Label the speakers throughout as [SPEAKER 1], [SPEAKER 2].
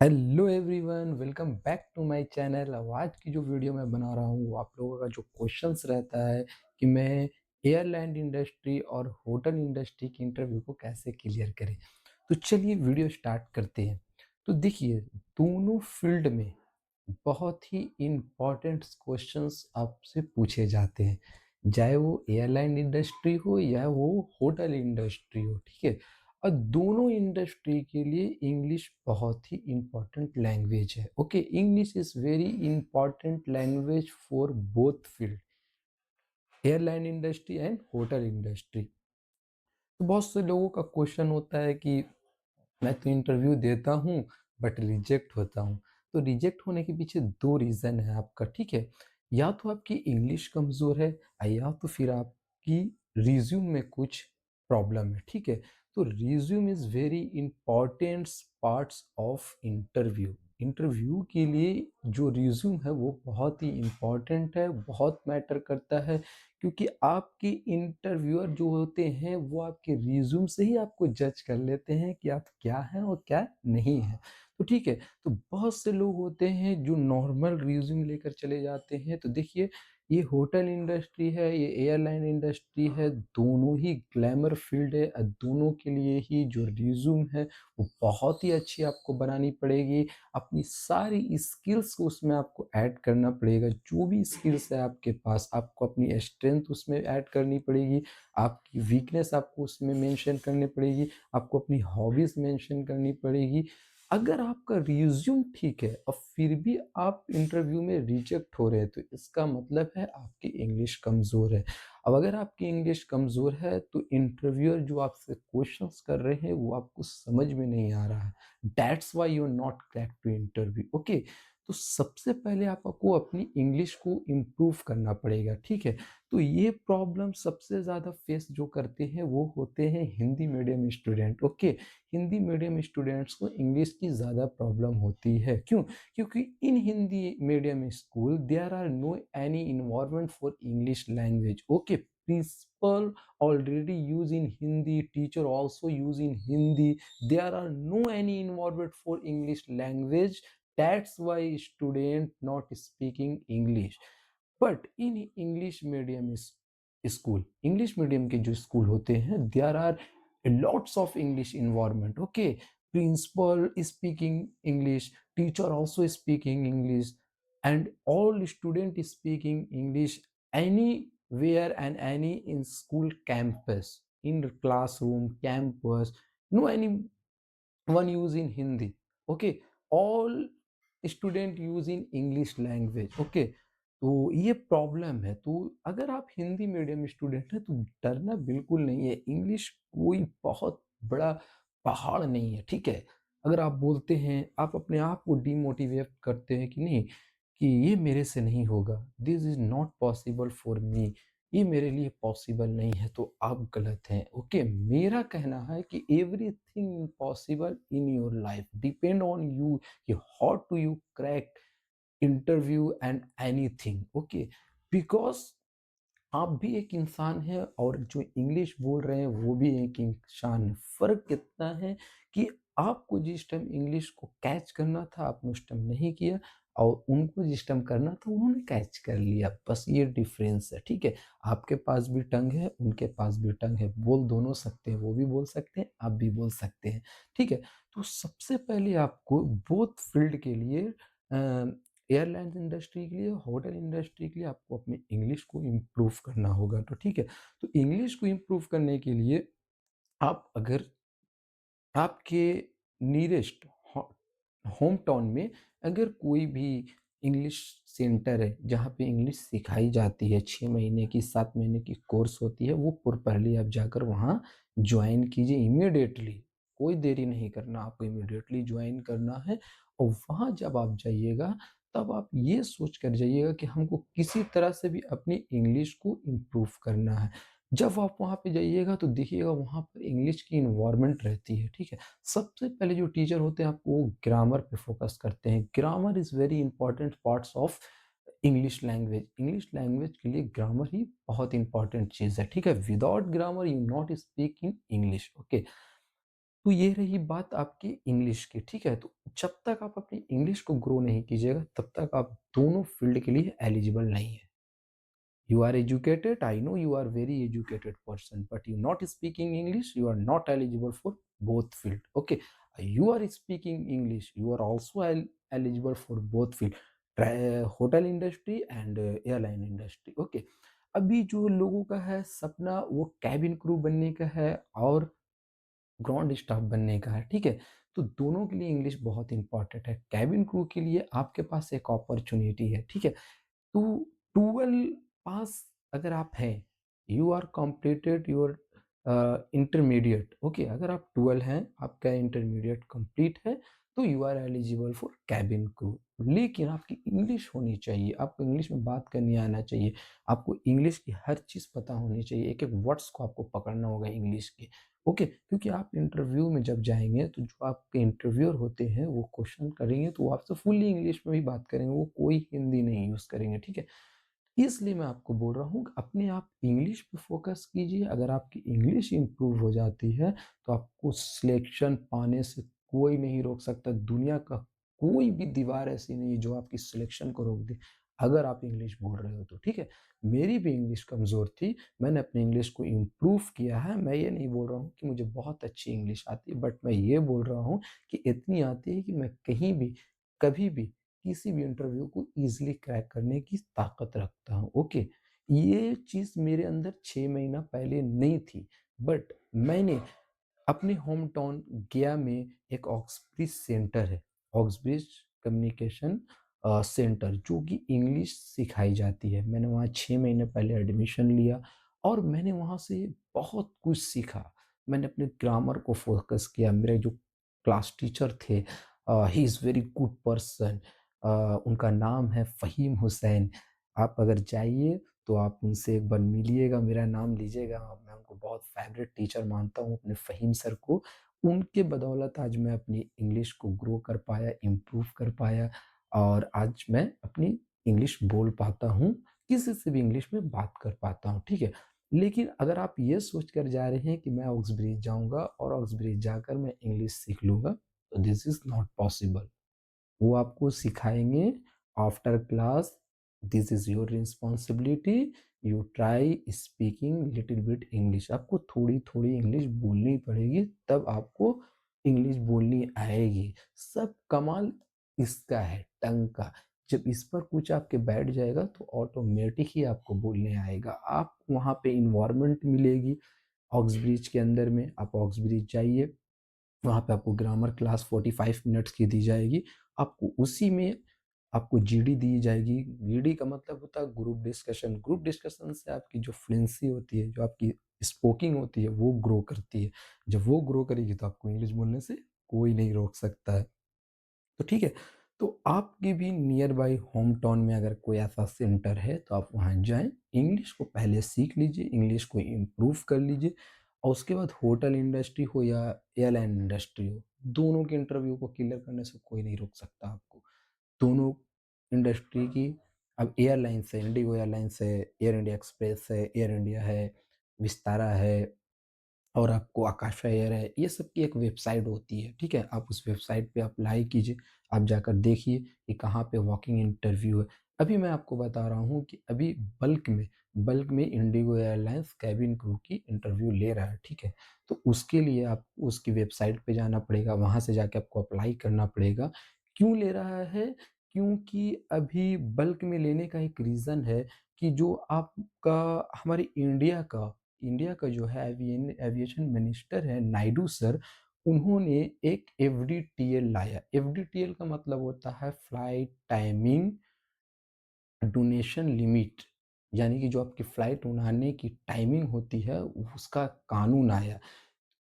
[SPEAKER 1] Hello everyone, welcome back to my channel. अब आज की जो वीडियो मैं बना रहा हूँ वो आप लोगों का जो क्वेश्चंस रहता है कि मैं एयरलाइन इंडस्ट्री और होटल इंडस्ट्री की इंटरव्यू को कैसे क्लियर करें। तो चलिए वीडियो स्टार्ट करते हैं। तो देखिए, दोनों फील्ड में बहुत ही इम्पोर्टेंट क्वेश्चंस आपसे पूछे जाते हैं, चाहे वो एयरलाइन इंडस्ट्री हो या वो होटल इंडस्ट्री हो। ठीक है, और दोनों इंडस्ट्री के लिए इंग्लिश बहुत ही इम्पोर्टेंट लैंग्वेज है। Okay, English is very important language for both field, airline industry and hotel industry. तो बहुत से लोगों का क्वेश्चन होता है कि मैं तो इंटरव्यू देता हूँ बट रिजेक्ट होता हूँ। तो रिजेक्ट होने के पीछे दो रीज़न है आपका। ठीक है, या तो आपकी इंग्लिश कमज़ोर है या तो फिर आपकी रिज्यूम में कुछ प्रॉब्लम है। ठीक है, तो resume is very important parts of interview. Interview के लिए जो रिज्यूम है वो बहुत ही इम्पॉर्टेंट है, बहुत मैटर करता है, क्योंकि आपके इंटरव्यूअर जो होते हैं वो आपके रिज्यूम से ही आपको जज कर लेते हैं कि आप क्या हैं और क्या नहीं है। तो ठीक है, तो बहुत से लोग होते हैं जो नॉर्मल रिज्यूम लेकर चले जाते हैं। तो देखिए, ये होटल इंडस्ट्री है, ये एयरलाइन इंडस्ट्री है, दोनों ही ग्लैमर फील्ड है और दोनों के लिए ही जो रिज्यूम है वो बहुत ही अच्छी आपको बनानी पड़ेगी। अपनी सारी स्किल्स को उसमें आपको ऐड करना पड़ेगा। जो भी स्किल्स है आपके पास, आपको अपनी स्ट्रेंथ उसमें ऐड करनी पड़ेगी, आपकी वीकनेस आपको उसमें मेंशन करनी पड़ेगी, आपको अपनी हॉबीज मेंशन करनी पड़ेगी। अगर आपका रिज्यूम ठीक है और फिर भी आप इंटरव्यू में रिजेक्ट हो रहे हैं तो इसका मतलब है आपकी इंग्लिश कमज़ोर है। अब अगर आपकी इंग्लिश कमज़ोर है तो इंटरव्यूअर जो आपसे क्वेश्चंस कर रहे हैं वो आपको समझ में नहीं आ रहा है। That's why you are not crack to interview. Okay, तो सबसे पहले आपको अपनी इंग्लिश को इम्प्रूव करना पड़ेगा। ठीक है, तो ये प्रॉब्लम सबसे ज़्यादा फेस जो करते हैं वो होते हैं Hindi medium student. Okay, Hindi medium students को इंग्लिश की ज़्यादा प्रॉब्लम होती है। क्यों? क्योंकि in Hindi medium school there are no any environment for English language. Okay, principal already use in Hindi, teacher also use in Hindi, there are no any environment for English language. That's why student not speaking English. But in English medium school, English medium के जो school होते हैं, there are lots of English environment. Okay, principal is speaking English, teacher also is speaking English, and all student is speaking English anywhere and any in school campus, in classroom campus. No any one use in Hindi. Okay, all student use in English language. Okay, तो ये problem है। तो अगर आप Hindi medium student हैं तो डरना बिल्कुल नहीं है। इंग्लिश कोई बहुत बड़ा पहाड़ नहीं है। ठीक है, अगर आप बोलते हैं, आप अपने आप को डिमोटिवेट करते हैं कि नहीं, कि ये मेरे से नहीं होगा, this is not possible for me, ये मेरे लिए पॉसिबल नहीं है, तो आप गलत हैं। ओके, मेरा कहना है कि everything possible in your life depend on you कि how to you crack interview and anything. Okay, because आप भी एक इंसान हैं और जो इंग्लिश बोल रहे हैं वो भी एक इंसान है। फ़र्क कितना है कि आपको जिस टाइम इंग्लिश को कैच करना था आपने उस टाइम नहीं किया, और उनको जिस टाइम करना था उन्होंने कैच कर लिया। बस ये डिफरेंस है। ठीक है, आपके पास भी टंग है, उनके पास भी टंग है, बोल दोनों सकते हैं। वो भी बोल सकते हैं, आप भी बोल सकते हैं। ठीक है, तो सबसे पहले आपको बोथ फील्ड के लिए, एयरलाइंस इंडस्ट्री के लिए, होटल इंडस्ट्री के लिए आपको अपनी इंग्लिश को इम्प्रूव करना होगा। तो ठीक है, तो इंग्लिश को इम्प्रूव करने के लिए आप अगर आपके नियरेस्ट होम टाउन में अगर कोई भी इंग्लिश सेंटर है जहाँ पे इंग्लिश सिखाई जाती है, 6 महीने की 7 महीने की कोर्स होती है, वो प्रॉपरली आप जाकर वहाँ ज्वाइन कीजिए इमीडिएटली। कोई देरी नहीं करना, आपको इमीडिएटली ज्वाइन करना है। और वहाँ जब आप जाइएगा तब आप ये सोच कर जाइएगा कि हमको किसी तरह से भी अपनी इंग्लिश को इम्प्रूव करना है। जब आप वहाँ पे जाइएगा तो देखिएगा वहाँ पर इंग्लिश की इन्वायरमेंट रहती है। ठीक है, सबसे पहले जो टीचर होते हैं आपको वो ग्रामर पे फोकस करते हैं। Grammar is very important parts of English language. English language के लिए ग्रामर ही बहुत इंपॉर्टेंट चीज़ है। ठीक है, without grammar you not speak in English. Okay, तो ये रही बात आपकी इंग्लिश की। ठीक है, तो जब तक आप अपनी इंग्लिश को ग्रो नहीं कीजिएगा, तब तक आप दोनों फील्ड के लिए एलिजिबल नहीं है। You are educated, I know you are very educated person, but you not speaking English, you are not eligible for both field. Okay, you are speaking English, you are also eligible for both field, hotel industry and airline industry. Okay, अभी जो लोगों का है सपना वो cabin crew बनने का है और ग्राउंड स्टाफ बनने का है, ठीक है? तो दोनों के लिए इंग्लिश बहुत इंपॉर्टेंट है। कैबिन क्रू के लिए आपके पास एक अपॉर्चुनिटी है, ठीक है? तो 12 पास अगर आप हैं, you are completed your intermediate. Okay, अगर आप 12 हैं, आपका इंटरमीडिएट कंप्लीट है, तो you are eligible for cabin crew. लेकिन आपकी इंग्लिश होनी चाहिए, आपको इंग्लिश में बात करनी आना चाहिए, आपको इंग्लिश की हर चीज़ पता होनी चाहिए, एक-एक वर्ड्स को आपको पकड़ना होगा इंग्लिश के। ओके, क्योंकि आप इंटरव्यू में जब जाएँगे, तो जो आपके इंटरव्यूअर होते हैं, वो क्वेश्चन करेंगे, तो वो आपसे फुल्ली इंग्लिश में ही बात करेंगे, वो कोई हिंदी नहीं यूज़ करेंगे, ठीक है? इसलिए मैं आपको बोल रहा हूँ कि अपने आप इंग्लिश पे फ़ोकस कीजिए। अगर आपकी इंग्लिश इम्प्रूव हो जाती है, तो आपको सिलेक्शन पाने से कोई नहीं रोक सकता। दुनिया का कोई भी दीवार ऐसी नहीं है जो आपकी सिलेक्शन को रोक दे, अगर आप इंग्लिश बोल रहे हो तो, ठीक है? मेरी भी इंग्लिश कमज़ोर थी, मैंने अपनी इंग्लिश को इम्प्रूव किया है। मैं ये नहीं बोल रहा हूँ कि मुझे बहुत अच्छी इंग्लिश आती है, बट मैं ये बोल रहा हूँ कि इतनी आती है कि मैं कहीं भी, कभी भी किसी भी इंटरव्यू को ईज़िली क्रैक करने की ताकत रखता हूँ, ओके। ये चीज़ मेरे अंदर 6 महीना पहले नहीं थी, बट मैंने अपने होम टाउन गया में एक ऑक्सब्रिज सेंटर है, ऑक्सब्रिज कम्युनिकेशन सेंटर, जो कि इंग्लिश सिखाई जाती है। मैंने वहाँ 6 महीने पहले एडमिशन लिया और मैंने वहाँ से बहुत कुछ सीखा। मैंने अपने ग्रामर को फ़ोकस किया, मेरे जो क्लास टीचर थे he is very good person, उनका नाम है फ़हीम हुसैन। आप अगर जाइए तो आप उनसे एक बार मिलिएगा, मेरा नाम लीजिएगा, मैं उनको बहुत फ़ेवरेट टीचर मानता हूँ अपने फ़हीम सर को। उनके बदौलत आज मैं अपनी इंग्लिश को ग्रो कर पाया, इम्प्रूव कर पाया और आज मैं अपनी इंग्लिश बोल पाता हूँ, किसी से भी इंग्लिश में बात कर पाता हूँ, ठीक है? लेकिन अगर आप ये सोच कर जा रहे हैं कि मैं ऑक्सब्रिज जाऊँगा और ऑक्सब्रिज जाकर मैं इंग्लिश सीख लूँगा, तो दिस इज़ नॉट पॉसिबल। वो आपको सिखाएँगे after class, this is your responsibility, you try speaking little bit English. आपको थोड़ी-थोड़ी इंग्लिश बोलनी पड़ेगी, तब आपको इंग्लिश बोलनी आएगी। सब कमाल इसका है, टंग का। जब इस पर कुछ आपके बैठ जाएगा, तो ऑटोमेटिक ही आपको बोलने आएगा। आप वहाँ पे एनवायरनमेंट मिलेगी, ऑक्सब्रिज के अंदर में, आप ऑक्सब्रिज जाइए, वहाँ पे आपको ग्रामर क्लास 45 मिनट्स की दी जाएगी। आपको उसी में आपको जीडी दी जाएगी। जीडी का मतलब होता है ग्रुप डिस्कशन। ग्रुप डिस्कशन से आपकी जो फ्लुएंसी होती है, जो आपकी स्पोकिंग होती है, वो ग्रो करती है। जब वो ग्रो करेगी तो आपको इंग्लिश बोलने से कोई नहीं रोक सकता है। तो ठीक है, तो आपके भी नियर बाय होम टाउन में अगर कोई ऐसा सेंटर है तो आप वहाँ जाएँ, इंग्लिश को पहले सीख लीजिए, इंग्लिश को इम्प्रूव कर लीजिए और उसके बाद होटल इंडस्ट्री हो या एयरलाइन इंडस्ट्री हो, दोनों के इंटरव्यू को क्लियर करने से कोई नहीं रोक सकता आपको। दोनों इंडस्ट्री की, अब एयरलाइन्स है, इंडिगो एयरलाइन्स है, एयर इंडिया एक्सप्रेस है, एयर इंडिया है, विस्तारा है और आपको आकाशा एयर है, ये सब की एक वेबसाइट होती है, ठीक है? आप उस वेबसाइट पे अप्लाई कीजिए, आप जाकर देखिए कि कहाँ पे वॉकिंग इंटरव्यू है। अभी मैं आपको बता रहा हूँ कि अभी बल्क में इंडिगो एयरलाइंस केबिन क्रू की इंटरव्यू ले रहा है, ठीक है? तो उसके लिए आपको उसकी वेबसाइट पे जाना पड़ेगा, वहाँ से जाके आपको अप्लाई करना पड़ेगा। क्यों ले रहा है? क्योंकि अभी बल्क में लेने का एक रीज़न है कि जो आपका हमारे इंडिया का जो है एविएशन मिनिस्टर है नायडू सर, उन्होंने एक एफडीटीएल लाया। एफडीटीएल का मतलब होता है फ्लाइट टाइमिंग डोनेशन लिमिट, यानी कि जो आपकी फ्लाइट उड़ाने की टाइमिंग होती है, उसका कानून आया।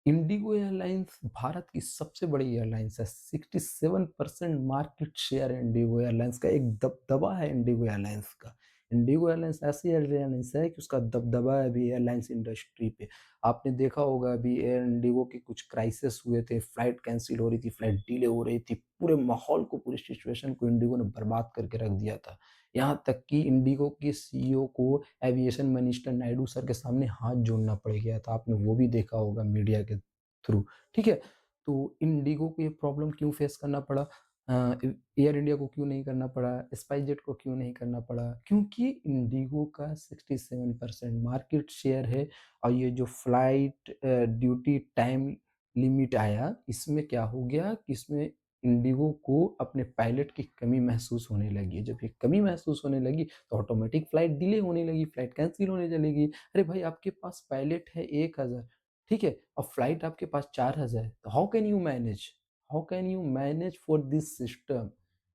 [SPEAKER 1] इंडिगो एयरलाइंस भारत की सबसे बड़ी एयरलाइंस है। 67% मार्केट शेयर है इंडिगो एयरलाइंस का, एक दबदबा है इंडिगो एयरलाइंस का। इंडिगो एयरलाइंस ऐसी एयरलाइंस है कि उसका दबदबा है अभी एयरलाइंस इंडस्ट्री पे। आपने देखा होगा अभी एयर इंडिगो के कुछ क्राइसिस हुए थे, फ्लाइट कैंसल हो रही थी, फ्लाइट डिले हो रही थी, पूरे माहौल को, पूरी सिचुएशन को इंडिगो ने बर्बाद करके रख दिया था। यहाँ तक कि इंडिगो के सीईओ को एविएशन मिनिस्टर नायडू सर के सामने हाथ जोड़ना पड़ गया था। आपने वो भी देखा होगा मीडिया के थ्रू, ठीक है? तो इंडिगो को ये प्रॉब्लम क्यों फेस करना पड़ा? एयर इंडिया को क्यों नहीं करना पड़ा? स्पाइसजेट को क्यों नहीं करना पड़ा? क्योंकि इंडिगो का 67% मार्केट शेयर है और ये जो फ्लाइट ड्यूटी टाइम लिमिट आया, इसमें क्या हो गया कि इसमें इंडिगो को अपने पायलट की कमी महसूस होने लगी। जब ये कमी महसूस होने लगी, तो ऑटोमेटिक फ्लाइट डिले होने लगी, फ्लाइट कैंसल होने चलेगी। अरे भाई, आपके पास पायलट है 1000, ठीक है? और फ्लाइट आपके पास 4000, तो how can you manage? How can you manage for this system?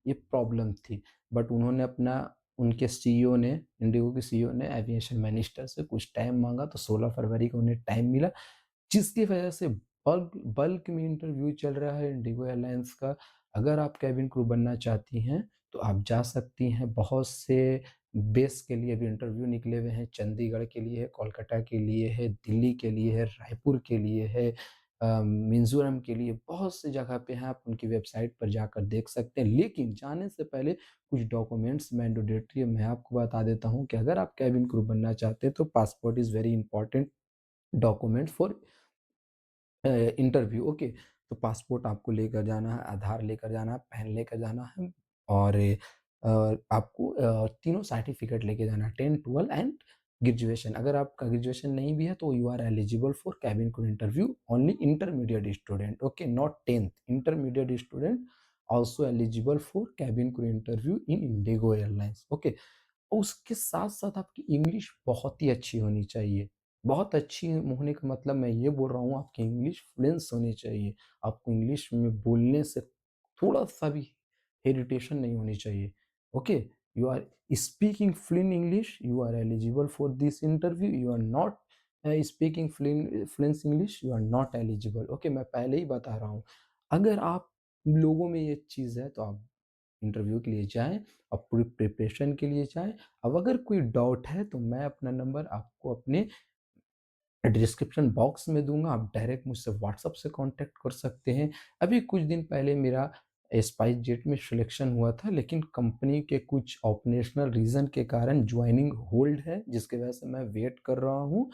[SPEAKER 1] ये प्रॉब्लम थी। बट उन्होंने अपना उनके सीईओ ने, इंडिगो के सीईओ ने एविएशन मिनिस्टर से कुछ टाइम माँगा, तो 16 फरवरी को उन्हें टाइम मिला, जिसकी वजह से बल्क बल्क में इंटरव्यू चल रहा है इंडिगो एयरलाइंस का। अगर आप केबिन क्रू बनना चाहती हैं, तो आप जा सकती हैं। बहुत से बेस के लिए भी इंटरव्यू निकले हुए हैं, चंडीगढ़ के लिए है, कोलकाता के लिए है, दिल्ली के लिए है, रायपुर के लिए है, मिज़ोरम के लिए, बहुत सी जगह पे हैं। आप उनकी वेबसाइट पर जाकर देख सकते हैं। लेकिन जाने से पहले कुछ डॉक्यूमेंट्स मैंडेटरी है। मैं आपको बता देता हूँ कि अगर आप केबिन क्रू बनना चाहते हैं, तो passport is very important document for interview. Okay, तो पासपोर्ट आपको लेकर जाना है, आधार लेकर जाना है, पैन लेकर जाना है और आपको तीनों सर्टिफिकेट लेके जाना है, 10, 12 एंड ग्रेजुएशन। अगर आपका ग्रेजुएशन नहीं भी है, तो you are eligible for cabin crew interview only intermediate student, okay, not 10th। Intermediate student also eligible for cabin crew interview in IndiGo airlines, okay. और उसके साथ-साथ आपकी इंग्लिश बहुत ही अच्छी होनी चाहिए। बहुत अच्छी होने का मतलब मैं ये बोल रहा हूँ, आपकी इंग्लिश फ्लुएंस होनी चाहिए। आपको इंग्लिश में बोलने से थोड़ा-सा भी हेजिटेशन नहीं होनी चाहिए। Okay? You are speaking fluent English, you are eligible for this interview, you are not speaking fluent English, you are not eligible. Okay? मैं पहले ही बता रहा हूँ। अगर आप लोगों में ये चीज़ है, तो आप इंटरव्यू के लिए जाएँ और पूरी प्रिपरेशन के लिए जाएँ। अब अगर कोई डाउट है, तो मैं अपना नंबर आपको अपने डिस्क्रिप्शन बॉक्स में दूँगा, आप डायरेक्ट मुझसे व्हाट्सएप से कॉन्टैक्ट कर सकते हैं। अभी कुछ दिन पहले मेरा स्पाइसजेट में सिलेक्शन हुआ था, लेकिन कंपनी के कुछ ऑपरेशनल रीज़न के कारण जॉइनिंग होल्ड है, जिसकी वजह से मैं वेट कर रहा हूँ।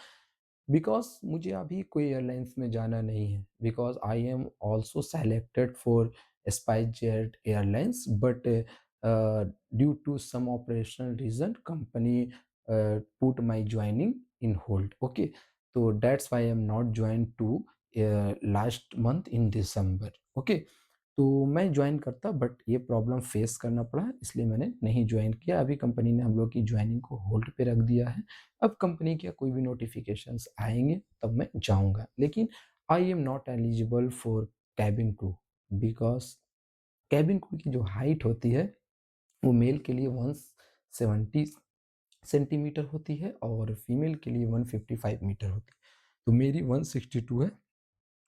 [SPEAKER 1] बिकॉज़ मुझे अभी कोई एयरलाइंस में जाना नहीं है, because I am also selected for SpiceJet airlines, but due to some operational reason company put my joining in hold, okay. तो that's why I am not join to last month in December, okay. तो मैं join करता, but ये problem face करना पड़ा, इसलिए मैंने नहीं जॉइन किया। अभी कंपनी ने हम लोग की जॉइनिंग को होल्ड पे रख दिया है। अब कंपनी के कोई भी नोटिफ़िकेशंस आएँगे, तब मैं जाऊँगा। लेकिन आई am not eligible for cabin crew, because cabin crew की जो हाइट होती है, वो मेल के लिए 170 सेंटीमीटर होती है और फीमेल के लिए 155 मीटर होती है। तो मेरी 162 है,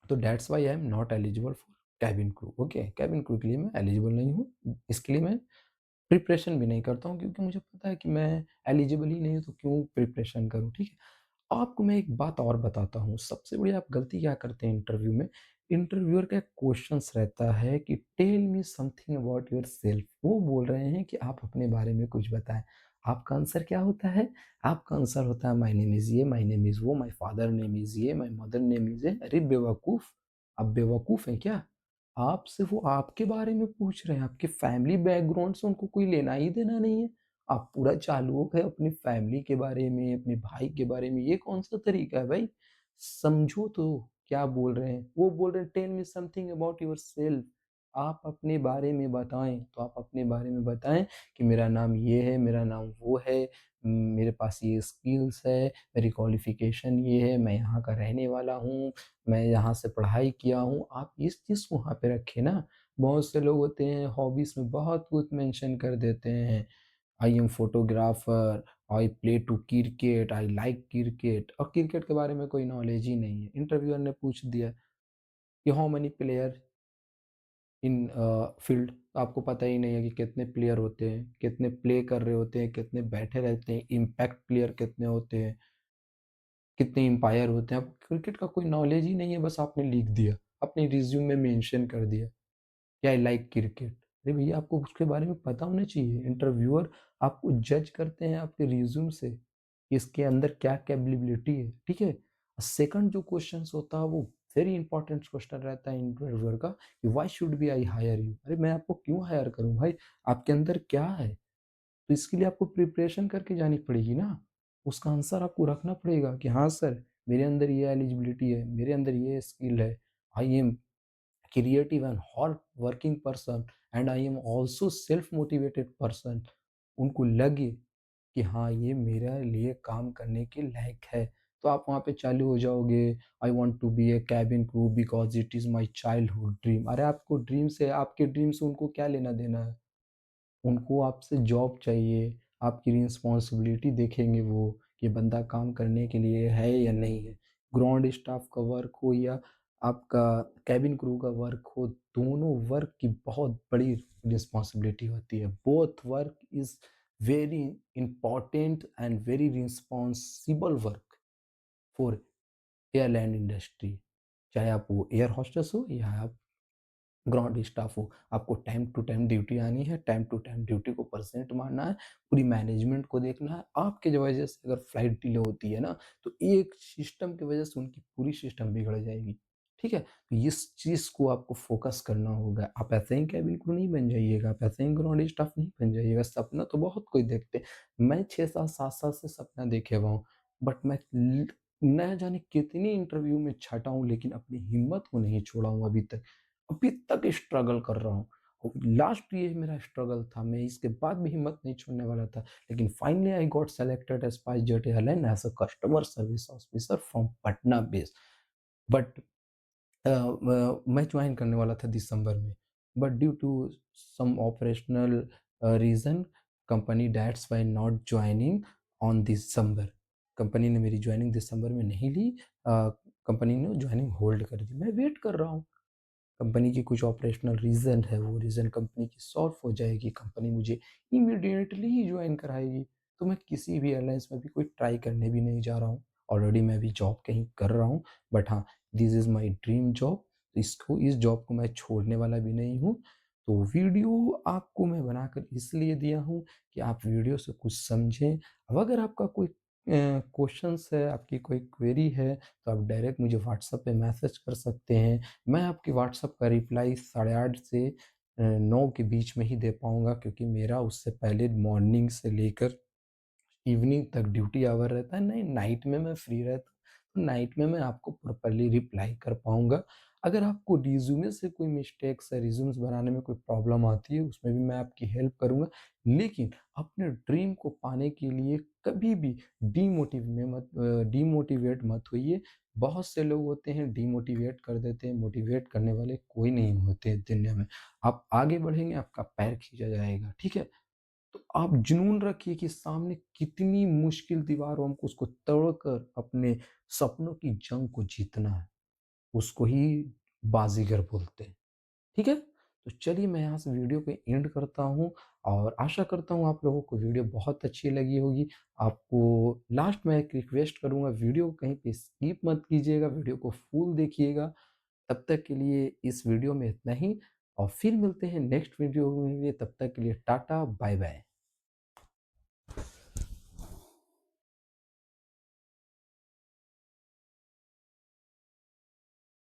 [SPEAKER 1] तो that's why I am not eligible for cabin crew, okay. Cabin crew के लिए मैं एलिजिबल नहीं हूँ। इसके लिए मैं प्रिपरेशन भी नहीं करता हूँ, क्योंकि मुझे पता है कि मैं एलिजिबल ही नहीं हूँ, तो क्यों प्रिपरेशन करूँ, ठीक है? आपको मैं एक बात और बताता हूँ, सबसे बड़ी आप गलती क्या करते हैं इंटरव्यू में, इंटरव्यूअर का क्वेश्चंस रहता है कि tell me something about yourself. वो बोल रहे हैं कि आप अपने बारे में कुछ बताएँ। आपका आंसर क्या होता है? आपका आंसर होता है माय नेम इज़ ये, माय नेम इज़ वो, माय फादर नेम इज़ ये, माय मदर नेम इज़ ये। अरे बेवकूफ़! आप बेवकूफ़ हैं क्या? आपसे वो आपके बारे में पूछ रहे हैं, आपके फैमिली बैकग्राउंड से उनको कोई लेना ही देना नहीं है। आप पूरा चालू हो गए अपनी फैमिली के बारे में, अपने भाई के बारे में, ये कौन-सा तरीका है भाई? समझो तो क्या बोल रहे हैं। वो बोल रहे हैं tell me something about yourself. आप अपने बारे में बताएँ, तो आप अपने बारे में बताएँ कि मेरा नाम ये है, मेरा नाम वो है, मेरे पास ये स्किल्स है, मेरी क्वालिफ़िकेशन ये है, मैं यहाँ का रहने वाला हूँ, मैं यहाँ से पढ़ाई किया हूँ। आप इस चीज़ को वहाँ पे रखें ना। बहुत से लोग होते हैं हॉबीज़ में बहुत कुछ मेंशन कर देते हैं। I am photographer, I play to cricket, I like cricket, और क्रिकेट के बारे में कोई नॉलेज ही नहीं है। इंटरव्यूअर ने पूछ दिया कि how many player in field, आपको पता ही नहीं है कि कितने प्लेयर होते हैं, कितने प्ले कर रहे होते हैं, कितने बैठे रहते हैं, इम्पैक्ट प्लेयर कितने होते हैं, कितने एम्पायर होते हैं। आपको क्रिकेट का कोई नॉलेज ही नहीं है, बस आपने लिख दिया, अपने रिज्यूम में मेंशन कर दिया कि आई लाइक क्रिकेट। अरे भैया, आपको उसके बारे में पता होना चाहिए। इंटरव्यूअर आपको जज करते हैं आपके रिज्यूम से, कि इसके अंदर क्या कैपेबिलिटी है, ठीक है? सेकंड जो क्वेश्चंस होता है वो वेरी इंपॉर्टेंट क्वेश्चन रहता है इंटरव्यूअर का कि why should be I hire you? अरे मैं आपको क्यों हायर करूँ भाई? आपके अंदर क्या है? तो इसके लिए आपको प्रिपरेशन करके जानी पड़ेगी ना। उसका आंसर आपको रखना पड़ेगा कि हाँ सर, मेरे अंदर ये एलिजिबिलिटी है, मेरे अंदर ये स्किल है, I am creative and hard working person and I am also self motivated person. उनको लगे कि हाँ, ये मेरे लिए काम करने के लायक है, तो आप वहाँ पे चालू हो जाओगे, I want to be a cabin crew because it is my childhood dream. अरे आपको ड्रीम से आपके ड्रीम से उनको क्या लेना-देना है? उनको आपसे जॉब चाहिए, आपकी रिस्पॉन्सिबिलिटी देखेंगे वो कि बंदा काम करने के लिए है या नहीं है। ग्राउंड स्टाफ का वर्क हो या आपका केबिन क्रू का वर्क हो, दोनों वर्क की बहुत बड़ी रिस्पॉन्सिबिलिटी होती है। Both work is very important and very responsible work for airline industry. चाहे आप वो एयर होस्टेस हो या आप ग्राउंड स्टाफ हो, आपको टाइम टू टाइम ड्यूटी आनी है, टाइम टू टाइम ड्यूटी को परसेंट मारना है, पूरी मैनेजमेंट को देखना है। आपकी जो वजह से अगर फ्लाइट डिले होती है ना, तो एक सिस्टम की वजह से उनकी पूरी सिस्टम बिगड़ जाएगी, ठीक है? तो इस चीज़ को आपको फ़ोकस करना होगा। आप ऐसे ही केबिन क्रू नहीं बन जाइएगा, आप ऐसे ही ग्राउंड स्टाफ नहीं बन जाइएगा। सपना तो बहुत कोई देखते हैं। मैं 6 साल, 7 साल से सपना देखे हुआ हूँ, बट मैं ल न जाने कितनी इंटरव्यू में छँटा हूँ, लेकिन अपनी हिम्मत को नहीं छोड़ा हूँ अभी तक। अभी तक स्ट्रगल कर रहा हूँ। लास्ट ये मेरा स्ट्रगल था, मैं इसके बाद भी हिम्मत नहीं छोड़ने वाला था। लेकिन finally I got selected as SpiceJet airline as a customer service officer from Patna base. But मैं जॉइन करने वाला था दिसंबर में, but due to some operational reason company that's why not joining on December. Company ने मेरी जॉइनिंग दिसंबर में नहीं ली। कंपनी ने जॉइनिंग होल्ड कर दी। मैं वेट कर रहा हूँ। कंपनी की कुछ ऑपरेशनल रीज़न है, वो रीज़न कंपनी की सॉल्व हो जाएगी, कंपनी मुझे इमीडिएटली ही जॉइन कराएगी। तो मैं किसी भी एयरलाइंस में भी कोई ट्राई करने भी नहीं जा रहा हूँ। ऑलरेडी मैं अभी जॉब कहीं कर रहा हूँ, बट हाँ, this is my dream job. इस जॉब को मैं छोड़ने वाला भी नहीं हूँ। तो वीडियो आपको मैं बनाकर इसलिए दिया हूँ कि आप वीडियो से कुछ समझें। अब अगर आपका कोई क्वेश्चन्स है, आपकी कोई क्वेरी है, तो आप डायरेक्ट मुझे व्हाट्सएप पे मैसेज कर सकते हैं। मैं आपके व्हाट्सएप का रिप्लाई 8:30 से 9 के बीच में ही दे पाऊँगा, क्योंकि मेरा उससे पहले मॉर्निंग से लेकर इवनिंग तक ड्यूटी आवर रहता है। नहीं, नाइट में मैं फ्री रहता हूँ, तो नाइट में मैं आपको प्रॉपर्ली रिप्लाई कर पाऊँगा। अगर आपको रिज़्यूमे से कोई मिस्टेक्स है, रिज़्यूम्स बनाने में कोई प्रॉब्लम आती है, उसमें भी मैं आपकी हेल्प करूँगा। लेकिन अपने ड्रीम को पाने के लिए कभी भी डिमोटिवेट मत होइए। बहुत से लोग होते हैं डिमोटिवेट कर देते हैं, मोटिवेट करने वाले कोई नहीं होते दुनिया में। आप आगे बढ़ेंगे, आपका पैर खींचा जाएगा, ठीक है? तो आप जुनून रखिए कि सामने कितनी मुश्किल दीवार हो, हमको उसको तोड़कर अपने सपनों की जंग को जीतना है। उसको ही बाज़ीगर बोलते हैं, ठीक है? तो चलिए मैं यहाँ से वीडियो को एंड करता हूँ और आशा करता हूँ आप लोगों को वीडियो बहुत अच्छी लगी होगी। आपको लास्ट में एक रिक्वेस्ट करूँगा, वीडियो को कहीं पे स्किप मत कीजिएगा, वीडियो को फुल देखिएगा। तब तक के लिए इस वीडियो में इतना ही और फिर मिलते हैं नेक्स्ट वीडियो में, तब तक के लिए टाटा, बाय-बाय।